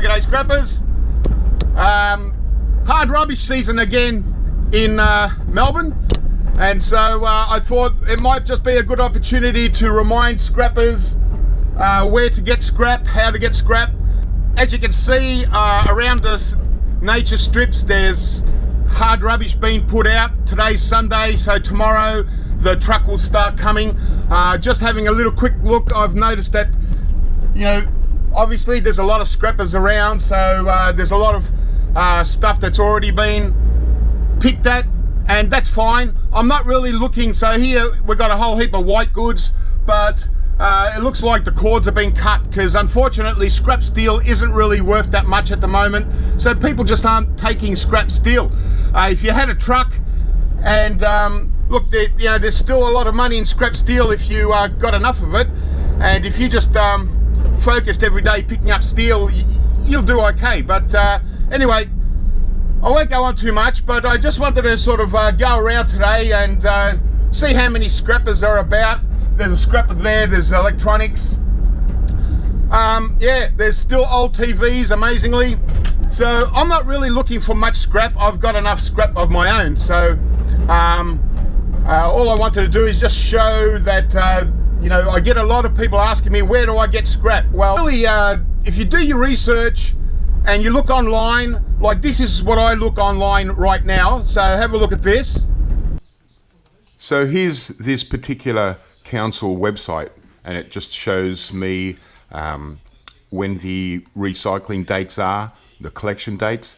G'day scrappers. Hard rubbish season again in Melbourne, and so I thought it might just be a good opportunity to remind scrappers where to get scrap, how to get scrap. As you can see around us nature strips, there's hard rubbish being put out. Today's Sunday, so tomorrow the truck will start coming. Just having a little quick look, I've noticed that, you know, obviously there's a lot of scrappers around, so there's a lot of stuff that's already been picked at, and that's fine. I'm not really looking. So here we've got a whole heap of white goods, but it looks like the cords have been cut, because unfortunately scrap steel isn't really worth that much at the moment, so people just aren't taking scrap steel. If you had a truck and look, you know, there's still a lot of money in scrap steel if you got enough of it, and if you just focused every day picking up steel, you'll do okay. But anyway, I won't go on too much, but I just wanted to sort of go around today and see how many scrappers are about. There's a scrapper there, there's electronics, yeah, there's still old TVs, amazingly. So I'm not really looking for much scrap. I've got enough scrap of my own. So all I wanted to do is just show that you know, I get a lot of people asking me, where do I get scrap? Well, really, if you do your research and you look online, like this is what I look online right now. So have a look at this. So here's this particular council website, and it just shows me when the recycling dates are, the collection dates.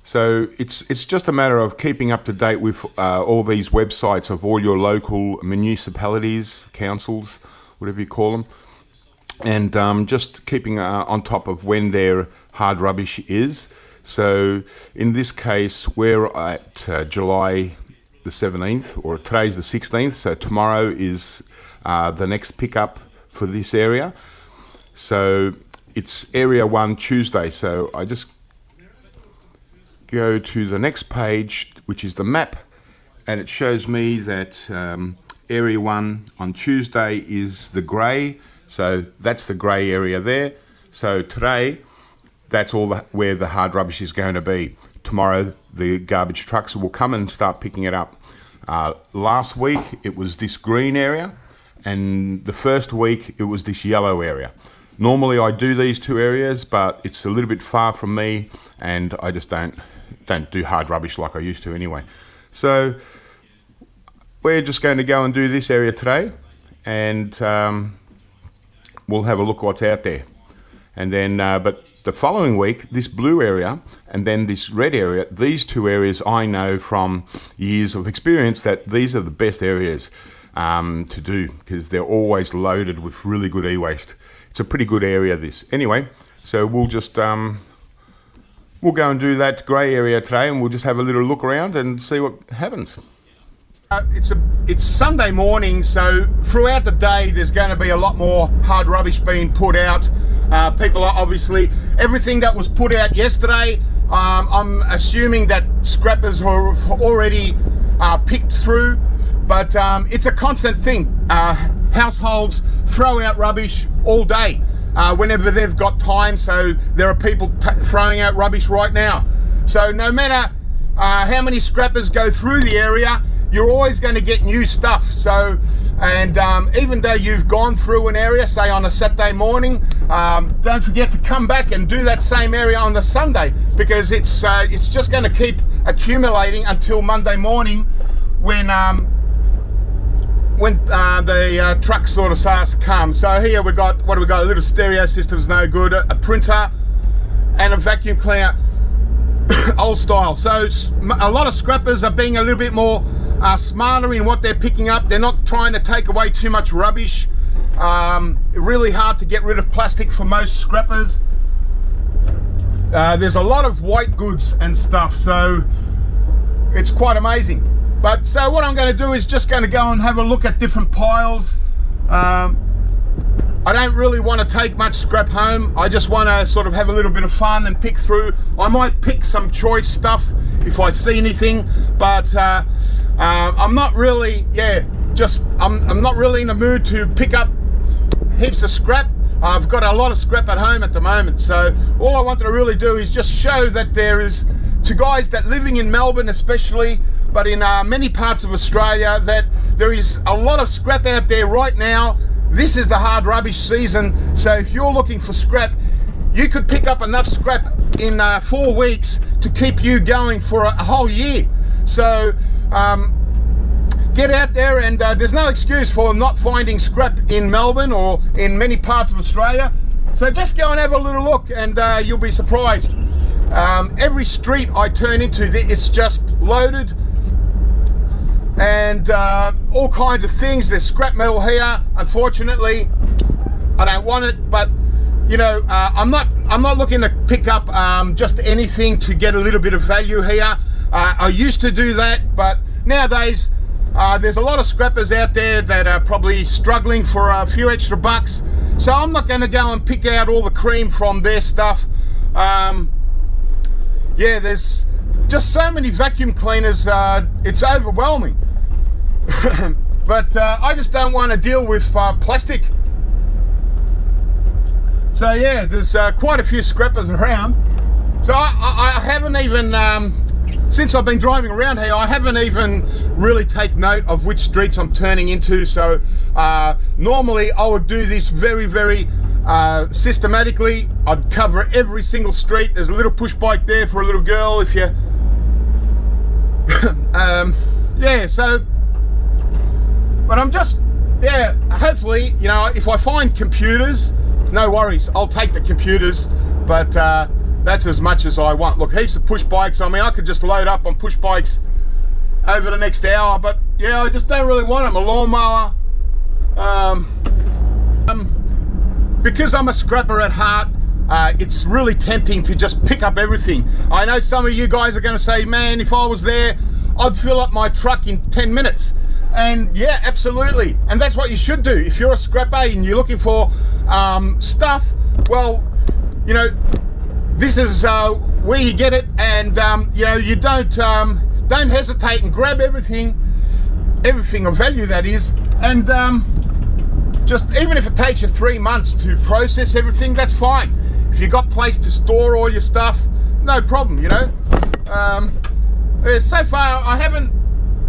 So it's just a matter of keeping up to date with all these websites of all your local municipalities, councils, whatever you call them, and just keeping on top of when their hard rubbish is. So in this case, we're at July the 17th, or today's the 16th, so tomorrow is the next pickup for this area. So it's Area 1 Tuesday, so I just go to the next page, which is the map, and it shows me that Area 1 on Tuesday is the grey, so that's the grey area there. So today, that's all where the hard rubbish is going to be. Tomorrow, the garbage trucks will come and start picking it up. Last week, it was this green area, and the first week, it was this yellow area. Normally, I do these two areas, but it's a little bit far from me, and I just don't do hard rubbish like I used to anyway. So we're just going to go and do this area today, and we'll have a look what's out there. And then, but the following week, this blue area and then this red area, these two areas I know from years of experience that these are the best areas to do, because they're always loaded with really good e-waste. It's a pretty good area, this. Anyway, so we'll just we'll go and do that grey area today, and we'll just have a little look around and see what happens. It's Sunday morning, so throughout the day there's going to be a lot more hard rubbish being put out. People are obviously, everything that was put out yesterday, I'm assuming that scrappers have already picked through, but it's a constant thing. Households throw out rubbish all day whenever they've got time, so there are people throwing out rubbish right now. So no matter how many scrappers go through the area, you're always going to get new stuff. So, and even though you've gone through an area, say on a Saturday morning, don't forget to come back and do that same area on the Sunday, because it's just going to keep accumulating until Monday morning, when the truck sort of starts to come. So here we got, what do we got? A little stereo system's no good, a printer, and a vacuum cleaner, old style. So a lot of scrappers are being a little bit more smarter in what they're picking up. They're not trying to take away too much rubbish. Really hard to get rid of plastic for most scrappers. There's a lot of white goods and stuff, so it's quite amazing. But so what I'm going to do is just going to go and have a look at different piles. I don't really want to take much scrap home. I just want to sort of have a little bit of fun and pick through. I might pick some choice stuff if I see anything, but I'm not really, I'm not really in the mood to pick up heaps of scrap. I've got a lot of scrap at home at the moment, so all I wanted to really do is just show that there is, to guys that living in Melbourne especially, but in many parts of Australia, that there is a lot of scrap out there right now. This is the hard rubbish season, so if you're looking for scrap, you could pick up enough scrap in 4 weeks to keep you going for a whole year. So get out there, and there's no excuse for not finding scrap in Melbourne or in many parts of Australia. So just go and have a little look, and you'll be surprised. Every street I turn into, it's just loaded, and all kinds of things. There's scrap metal here. Unfortunately, I don't want it, but you know, I'm not looking to pick up just anything to get a little bit of value here. I used to do that, but nowadays there's a lot of scrappers out there that are probably struggling for a few extra bucks. So I'm not going to go and pick out all the cream from their stuff. Yeah, there's just so many vacuum cleaners, it's overwhelming. But I just don't want to deal with plastic. So yeah, there's quite a few scrappers around. So I haven't even, since I've been driving around here, I haven't even really taken note of which streets I'm turning into. So normally I would do this very, very systematically. I'd cover every single street. There's a little push bike there for a little girl if you... yeah, so... But I'm just, yeah, hopefully, you know, if I find computers, no worries, I'll take the computers, but that's as much as I want. Look, heaps of push bikes. I mean, I could just load up on push bikes over the next hour, but yeah, I just don't really want them. A lawnmower. Because I'm a scrapper at heart, it's really tempting to just pick up everything. I know some of you guys are going to say, man, if I was there, I'd fill up my truck in 10 minutes. And yeah, absolutely. And that's what you should do. If you're a scrapper and you're looking for stuff, well, you know, this is where you get it. And you know, you don't hesitate and grab everything of value, that is. And just even if it takes you 3 months to process everything, that's fine. If you've got place to store all your stuff, no problem, you know. So far I haven't,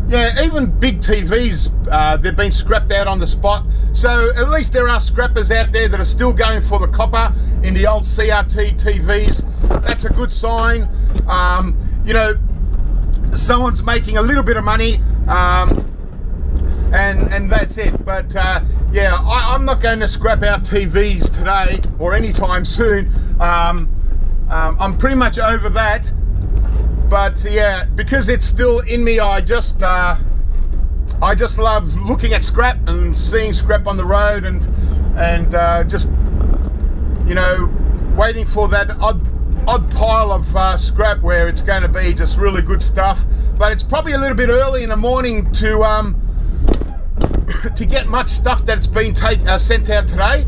yeah, even big TVs, they've been scrapped out on the spot. So at least there are scrappers out there that are still going for the copper in the old CRT TVs. That's a good sign. You know, someone's making a little bit of money, and that's it. But yeah, I'm not going to scrap out TVs today or anytime soon. I'm pretty much over that. But yeah, because it's still in me, I just love looking at scrap and seeing scrap on the road, and just, you know, waiting for that odd pile of scrap where it's going to be just really good stuff. But it's probably a little bit early in the morning to get much stuff that's been sent out today.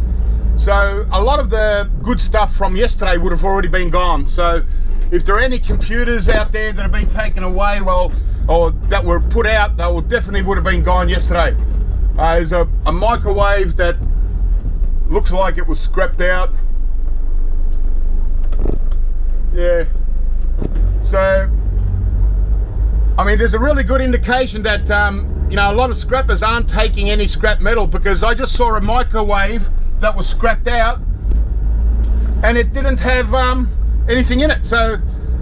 So a lot of the good stuff from yesterday would have already been gone. So if there are any computers out there that have been taken away, well, or that were put out, they definitely would have been gone yesterday. There's a microwave that looks like it was scrapped out. Yeah. So, I mean, there's a really good indication that, you know, a lot of scrappers aren't taking any scrap metal, because I just saw a microwave that was scrapped out and it didn't have anything in it. So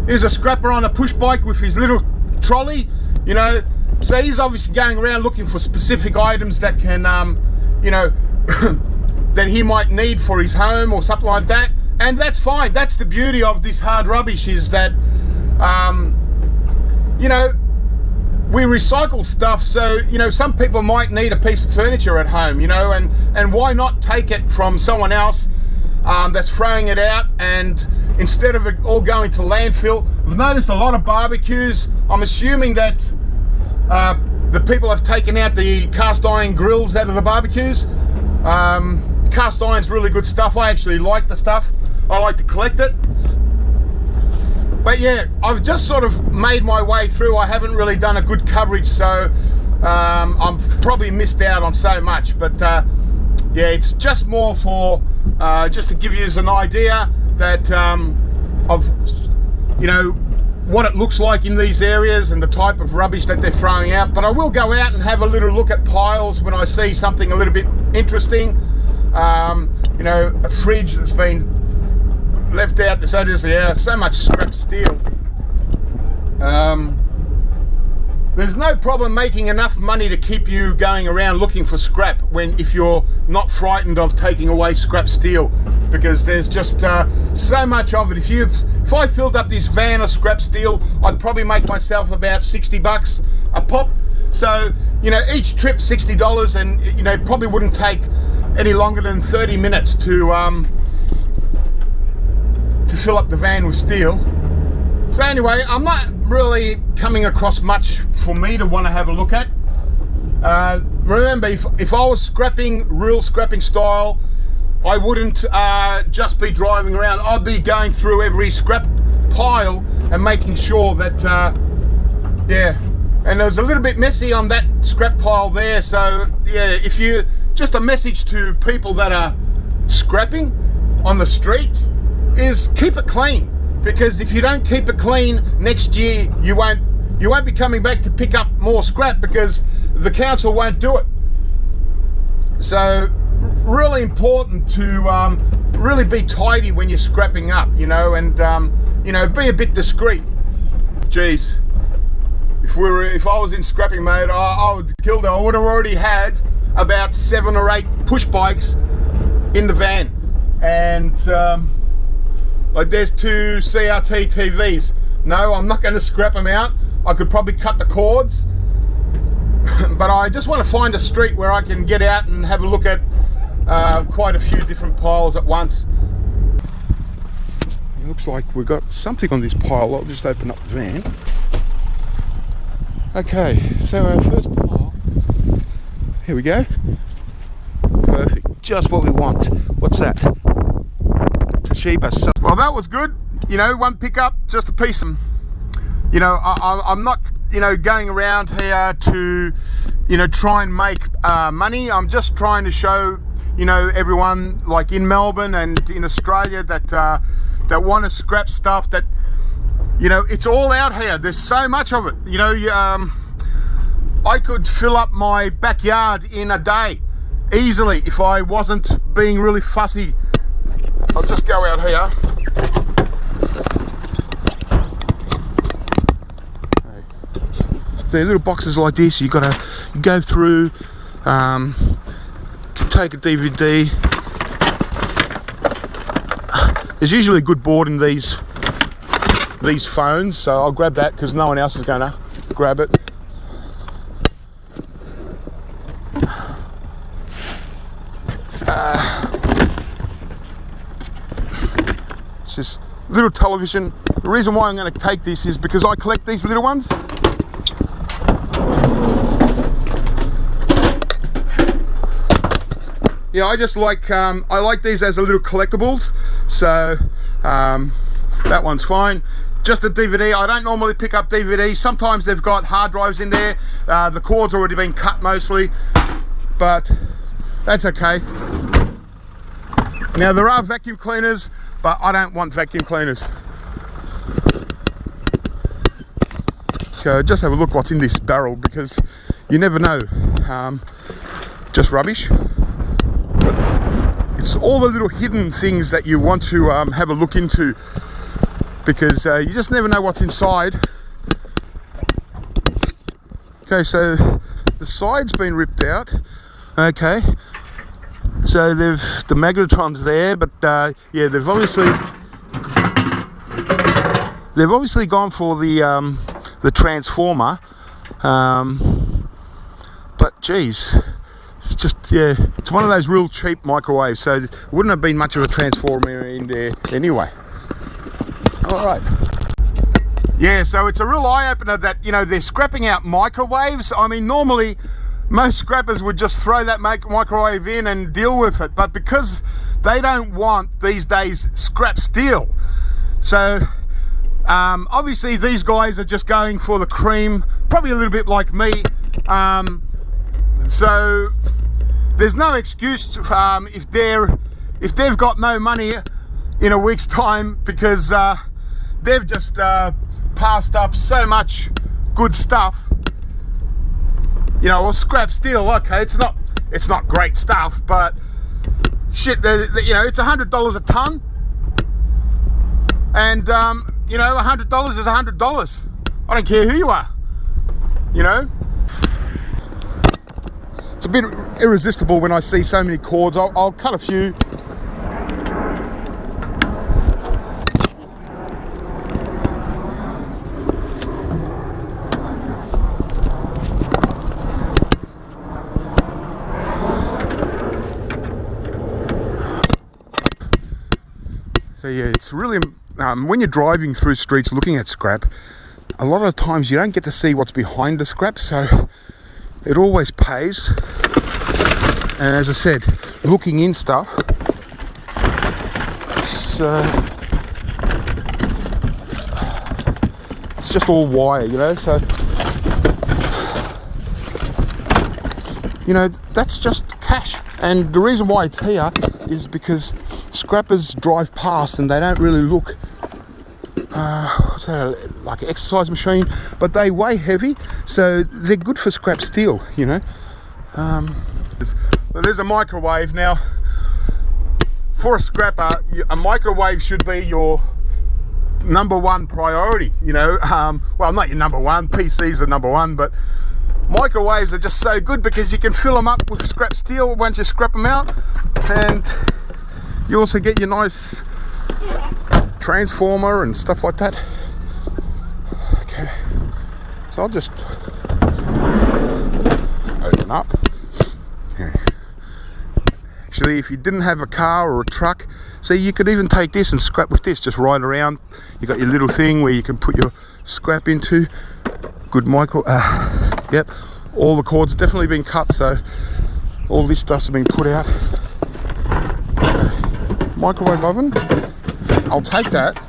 here's a scrapper on a push bike with his little trolley, you know, so he's obviously going around looking for specific items that can, you know, that he might need for his home or something like that. And that's fine. That's the beauty of this hard rubbish, is that, you know, we recycle stuff. So, you know, some people might need a piece of furniture at home, you know, and why not take it from someone else that's throwing it out, and instead of it all going to landfill. I've noticed a lot of barbecues. I'm assuming that the people have taken out the cast iron grills out of the barbecues. Cast iron's really good stuff. I actually like the stuff. I like to collect it. But yeah, I've just sort of made my way through. I haven't really done a good coverage, so I'm probably missed out on so much. But yeah, it's just more for just to give you an idea that of, you know, what it looks like in these areas and the type of rubbish that they're throwing out. But I will go out and have a little look at piles when I see something a little bit interesting. You know, a fridge that's been left out. So there's so much scrap steel. There's no problem making enough money to keep you going around looking for scrap if you're not frightened of taking away scrap steel, because there's just so much of it. If I filled up this van of scrap steel, I'd probably make myself about $60 a pop. So, you know, each trip $60, and, you know, probably wouldn't take any longer than 30 minutes to fill up the van with steel. So anyway, I'm not really coming across much for me to want to have a look at. Remember, if I was scrapping, real scrapping style, I wouldn't just be driving around. I'd be going through every scrap pile and making sure that, yeah. And it was a little bit messy on that scrap pile there. So yeah, just a message to people that are scrapping on the streets is keep it clean. Because if you don't keep it clean, next year you won't be coming back to pick up more scrap, because the council won't do it. So really important to really be tidy when you're scrapping up, you know, and you know, be a bit discreet. Geez, if I was in scrapping mode, I would have killed it. I would have already had about 7 or 8 push bikes in the van, and like there's 2 CRT TVs. No, I'm not going to scrap them out. I could probably cut the cords, but I just want to find a street where I can get out and have a look at quite a few different piles at once. It looks like we've got something on this pile. I'll just open up the van. Okay, so our first pile, here we go. Perfect, just what we want. What's that? Toshiba. Well, that was good. You know, one pickup, just a piece of, you know, I'm not, you know, going around here to, you know, try and make money. I'm just trying to show, you know, everyone, like in Melbourne and in Australia, that that want to scrap stuff, that, you know, it's all out here. There's so much of it. You know, I could fill up my backyard in a day easily if I wasn't being really fussy. I'll just go out here. So little boxes like this, you gotta go through, take a DVD. There's usually a good board in these phones, so I'll grab that because no one else is gonna grab it. It's just little television. The reason why I'm going to take this is because I collect these little ones. Yeah, I just like I like these as a little collectibles. So that one's fine. Just a DVD. I don't normally pick up DVDs. Sometimes they've got hard drives in there. The cord's already been cut mostly, but that's okay. Now there are vacuum cleaners, but I don't want vacuum cleaners. So just have a look what's in this barrel, because you never know. Just rubbish. But it's all the little hidden things that you want to have a look into, because you just never know what's inside. Okay, so the side's been ripped out. Okay. So the magnetron's there, but yeah, they've obviously gone for the transformer, but geez, it's just, yeah, it's one of those real cheap microwaves, so it wouldn't have been much of a transformer in there anyway. All right. Yeah, so it's a real eye-opener that, you know, they're scrapping out microwaves. I mean, normally most scrappers would just throw that microwave in and deal with it, but because they don't want these days scrap steel, so obviously these guys are just going for the cream, probably a little bit like me. So there's no excuse if they're, if they've got no money in a week's time because they've just passed up so much good stuff, you know, or scrap steel, okay, it's not great stuff, but shit, you know, it's $100 a ton, and you know, $100 is $100. I don't care who you are, you know. It's a bit irresistible when I see so many cords. I'll cut a few. So yeah, it's really, when you're driving through streets looking at scrap, a lot of times you don't get to see what's behind the scrap, so it always pays. And as I said, looking in stuff, it's just all wire, you know, so, you know, that's just cash. And the reason why it's here is because scrappers drive past and they don't really look, what's that, like an exercise machine, but they weigh heavy, so they're good for scrap steel, you know. There's a microwave. Now, for a scrapper, a microwave should be your number one priority, you know. Well, not your number one, PCs are number one, but microwaves are just so good because you can fill them up with scrap steel once you scrap them out, and you also get your nice transformer and stuff like that. Okay, so I'll just open up. Okay. Actually, if you didn't have a car or a truck, see, you could even take this and scrap with this, just ride around. You got your little thing where you can put your scrap into. Good micro, yep, all the cords definitely been cut, so all this stuff's been put out. Microwave oven, I'll take that,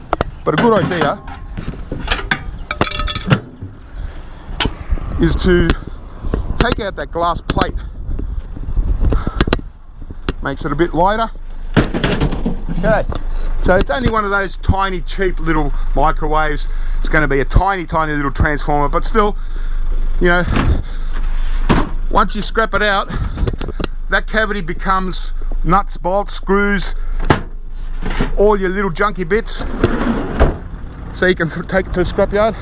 but a good idea is to take out that glass plate. Makes it a bit lighter. Okay, so it's only one of those tiny cheap little microwaves. It's going to be a tiny little transformer, but still, you know, once you scrap it out, that cavity becomes nuts, bolts, screws, all your little junky bits, so you can take it to the scrapyard.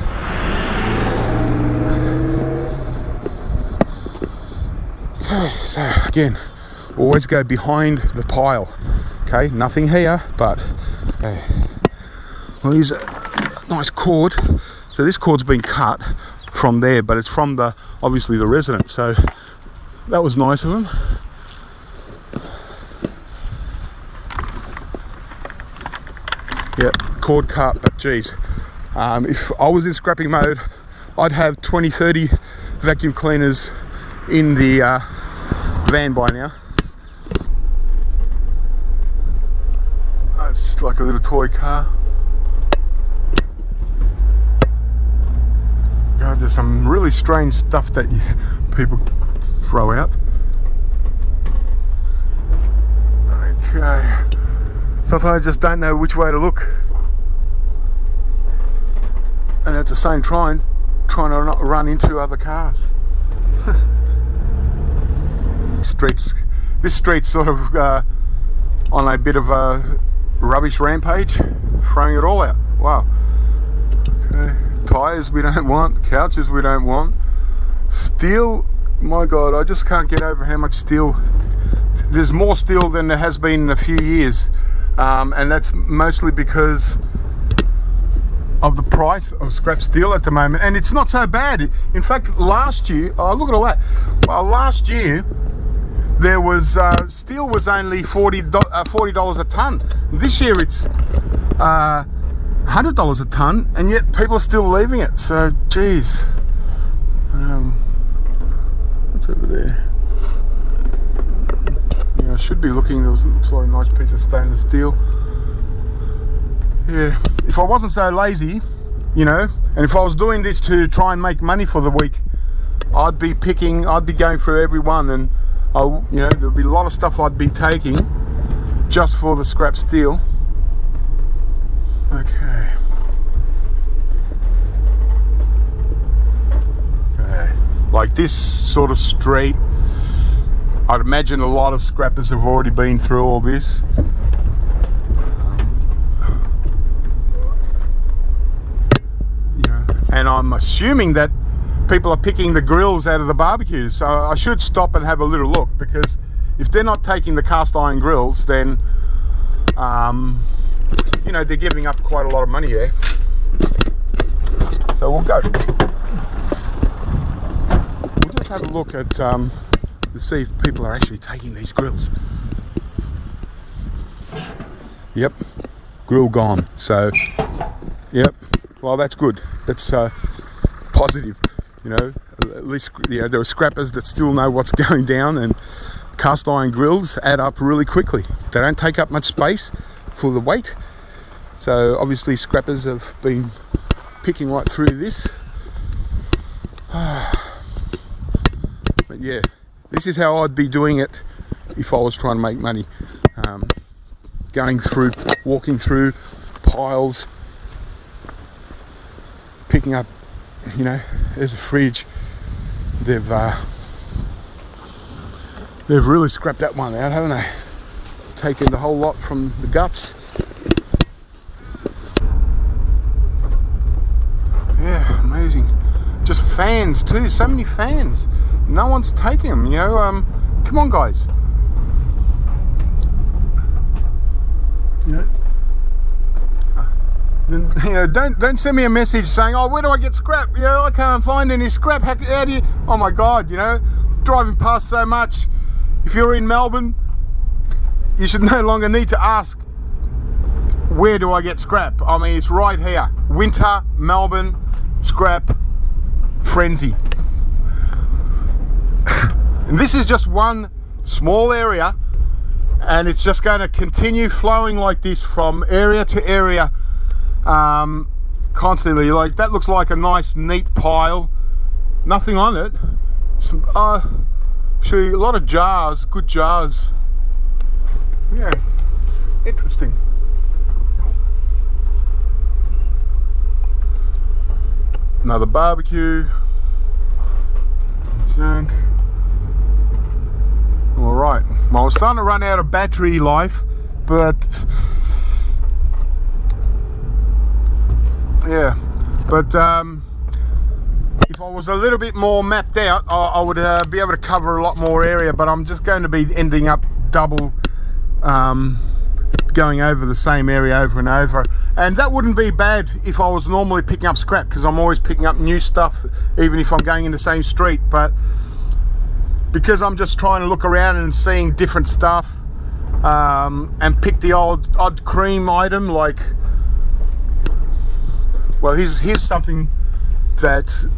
Okay, so again, always go behind the pile. Okay, nothing here, but okay. We'll use a nice cord. So this cord's been cut from there, but it's from the, obviously, the resident, so that was nice of them. Yeah, cord cut, but geez, if I was in scrapping mode, I'd have 20-30 vacuum cleaners in the van by now. It's just like a little toy car. God, there's some really strange stuff that people throw out. Okay. Sometimes I just don't know which way to look. And at the same time, trying to not run into other cars. This street's sort of on a bit of a rubbish rampage, throwing it all out. Wow. Okay. Tyres we don't want, couches we don't want. Steel, my God, I just can't get over how much steel. There's more steel than there has been in a few years, and that's mostly because of the price of scrap steel at the moment. And it's not so bad. In fact, last year, oh, look at all that. Well, last year there was steel was only $40 a ton. This year it's $100 a ton, and yet people are still leaving it. So, geez, what's over there? Yeah, I should be looking. There looks like a nice piece of stainless steel. Yeah, if I wasn't so lazy, you know, and if I was doing this to try and make money for the week, I'd be going through every one, and you know, there'd be a lot of stuff I'd be taking just for the scrap steel. Okay. Like this sort of street, I'd imagine a lot of scrappers have already been through all this. And I'm assuming that people are picking the grills out of the barbecues, so I should stop and have a little look, because if they're not taking the cast iron grills, then you know, they're giving up quite a lot of money there. So we'll go. We'll just have a look at to see if people are actually taking these grills. Yep, grill gone. So, yep. Well, that's good. That's positive. You know, at least, you know, there are scrappers that still know what's going down, and cast iron grills add up really quickly. They don't take up much space for the weight. So obviously scrappers have been picking right through this. But yeah, this is how I'd be doing it if I was trying to make money. Going through, walking through piles, picking up, you know, there's a fridge. They've really scrapped that one out, haven't they? Taken the whole lot from the guts. Yeah, amazing. Just fans too, so many fans. No one's taking them, you know. Come on, guys. You know, don't send me a message saying, oh, where do I get scrap? You know, I can't find any scrap. How do you? Oh my God, you know, driving past so much. If you're in Melbourne, you should no longer need to ask, where do I get scrap? I mean, it's right here. Winter, Melbourne, scrap, frenzy. And this is just one small area, and it's just going to continue flowing like this from area to area, constantly. Like, that looks like a nice, neat pile. Nothing on it. Some, actually, a lot of jars, good jars. Yeah, interesting. Another barbecue. Junk. Alright, well, I was starting to run out of battery life, but yeah, but if I was a little bit more mapped out, I would be able to cover a lot more area, but I'm just going to be ending up double going over the same area over and over, and that wouldn't be bad if I was normally picking up scrap, because I'm always picking up new stuff even if I'm going in the same street. But because I'm just trying to look around and seeing different stuff, and pick the odd cream item, like, well, here's something that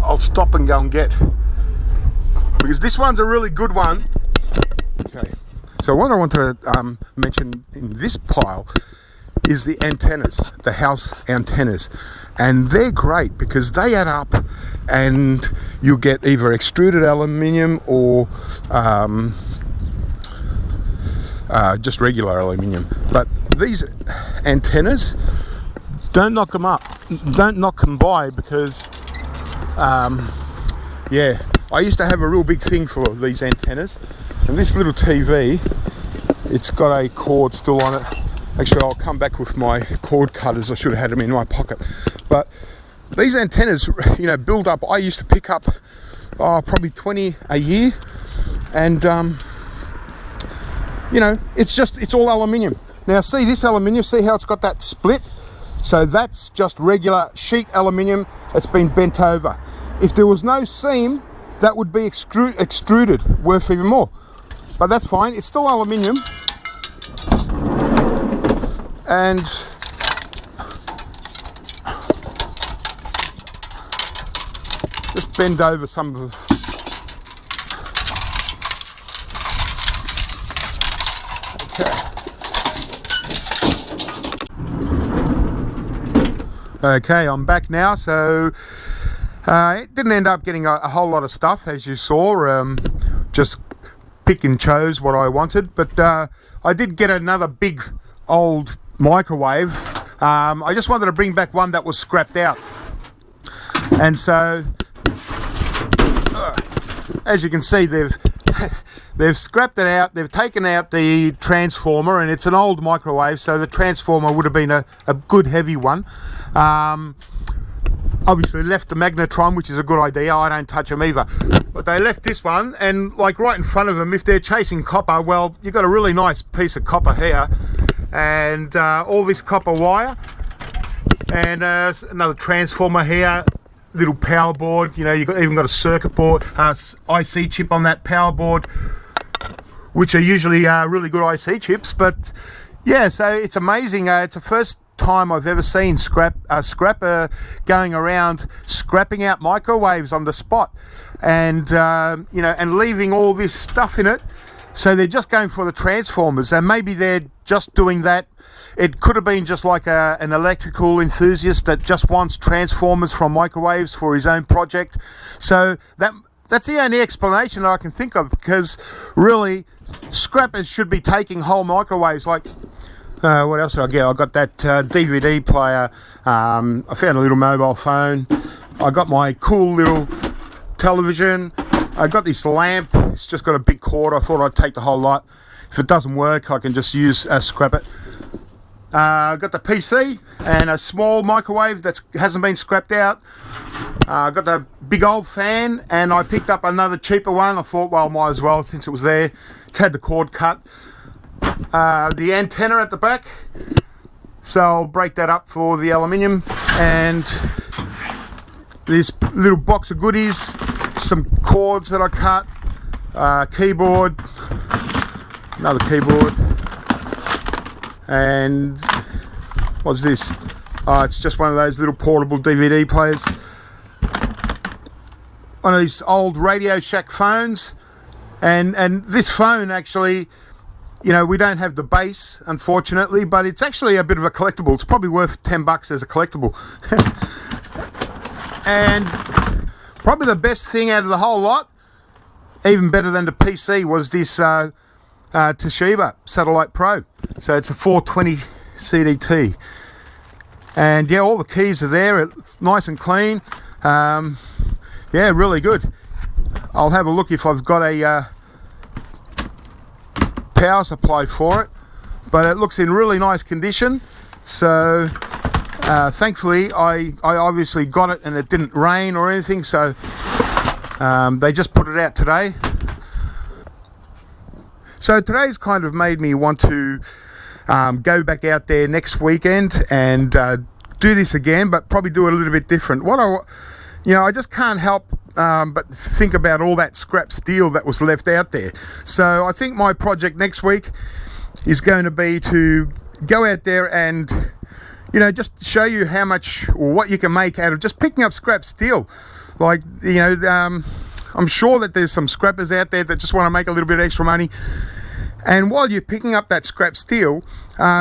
I'll stop and go and get, because this one's a really good one. Okay, so what I want to mention in this pile is the antennas, the house antennas, and they're great because they add up, and you get either extruded aluminium or just regular aluminium. But these antennas, don't knock them up, don't knock them by, because yeah, I used to have a real big thing for these antennas, and this little TV, it's got a cord still on it. Actually, I'll come back with my cord cutters. I should have had them in my pocket. But these antennas, you know, build up. I used to pick up probably 20 a year, and you know, it's all aluminium. Now, see this aluminium, see how it's got that split? So that's just regular sheet aluminium that's been bent over. If there was no seam, that would be extruded, worth even more. But that's fine, it's still aluminium. And just bend over some of Okay, I'm back now. So it didn't end up getting a whole lot of stuff, as you saw. Just pick and chose what I wanted, but I did get another big old microwave. I just wanted to bring back one that was scrapped out, and so as you can see, they've scrapped it out. They've taken out the transformer, and it's an old microwave, so the transformer would have been a good heavy one. Obviously left the magnetron, which is a good idea. I don't touch them either, but they left this one, and like right in front of them, if they're chasing copper, well, you've got a really nice piece of copper here, and all this copper wire, and another transformer here, little power board. You know, you've even got a circuit board, IC chip on that power board, which are usually really good IC chips. But yeah, so it's amazing. It's the first time I've ever seen scrapper going around scrapping out microwaves on the spot, and you know, and leaving all this stuff in it. So they're just going for the transformers, and maybe they're just doing that. It could have been just like an electrical enthusiast that just wants transformers from microwaves for his own project. So that's the only explanation that I can think of, because really scrappers should be taking whole microwaves. Like what else did I get? I got that DVD player. I found a little mobile phone. I got my cool little television. I got this lamp. It's just got a big cord. I thought I'd take the whole lot. If it doesn't work, I can just use scrap it. I got the PC and a small microwave that hasn't been scrapped out. I got the big old fan, and I picked up another cheaper one. I thought, well, might as well since it was there. It's had the cord cut. The antenna at the back, so I'll break that up for the aluminium, and this little box of goodies, some cords that I cut, keyboard, another keyboard, and what's this? It's just one of those little portable DVD players, one of these old Radio Shack phones, and this phone actually, you know, we don't have the base, unfortunately, but it's actually a bit of a collectible. It's probably worth $10 as a collectible. And probably the best thing out of the whole lot, even better than the PC, was this Toshiba Satellite Pro. So it's a 420 CDT. And yeah, all the keys are there, nice and clean. Yeah, really good. I'll have a look if I've got a power supply for it, but it looks in really nice condition. So thankfully I obviously got it and it didn't rain or anything, so they just put it out today. So today's kind of made me want to go back out there next weekend and do this again, but probably do it a little bit different. I just can't help but think about all that scrap steel that was left out there. So I think my project next week is going to be to go out there and, you know, just show you how much or what you can make out of just picking up scrap steel. Like, you know, I'm sure that there's some scrappers out there that just want to make a little bit of extra money. And while you're picking up that scrap steel,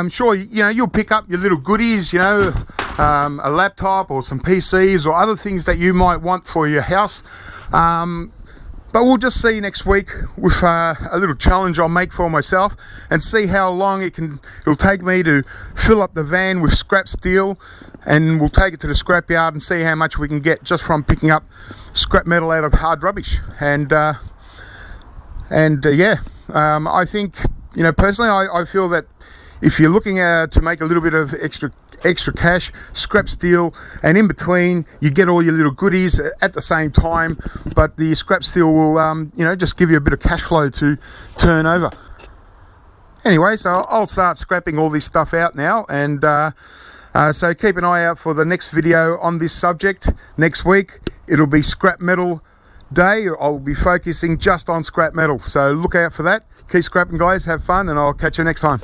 sure, you know, you'll pick up your little goodies, you know, a laptop or some PCs or other things that you might want for your house. But we'll just see next week with a little challenge I'll make for myself and see how long it'll take me to fill up the van with scrap steel, and we'll take it to the scrap yard and see how much we can get just from picking up scrap metal out of hard rubbish. I think, you know, personally, I feel that if you're looking to make a little bit of extra cash, scrap steel, and in between you get all your little goodies at the same time, but the scrap steel will you know, just give you a bit of cash flow to turn over. Anyway, so I'll start scrapping all this stuff out now, and so keep an eye out for the next video on this subject. Next week it'll be scrap metal day. I'll be focusing just on scrap metal, so look out for that. Keep scrapping, guys, have fun, and I'll catch you next time.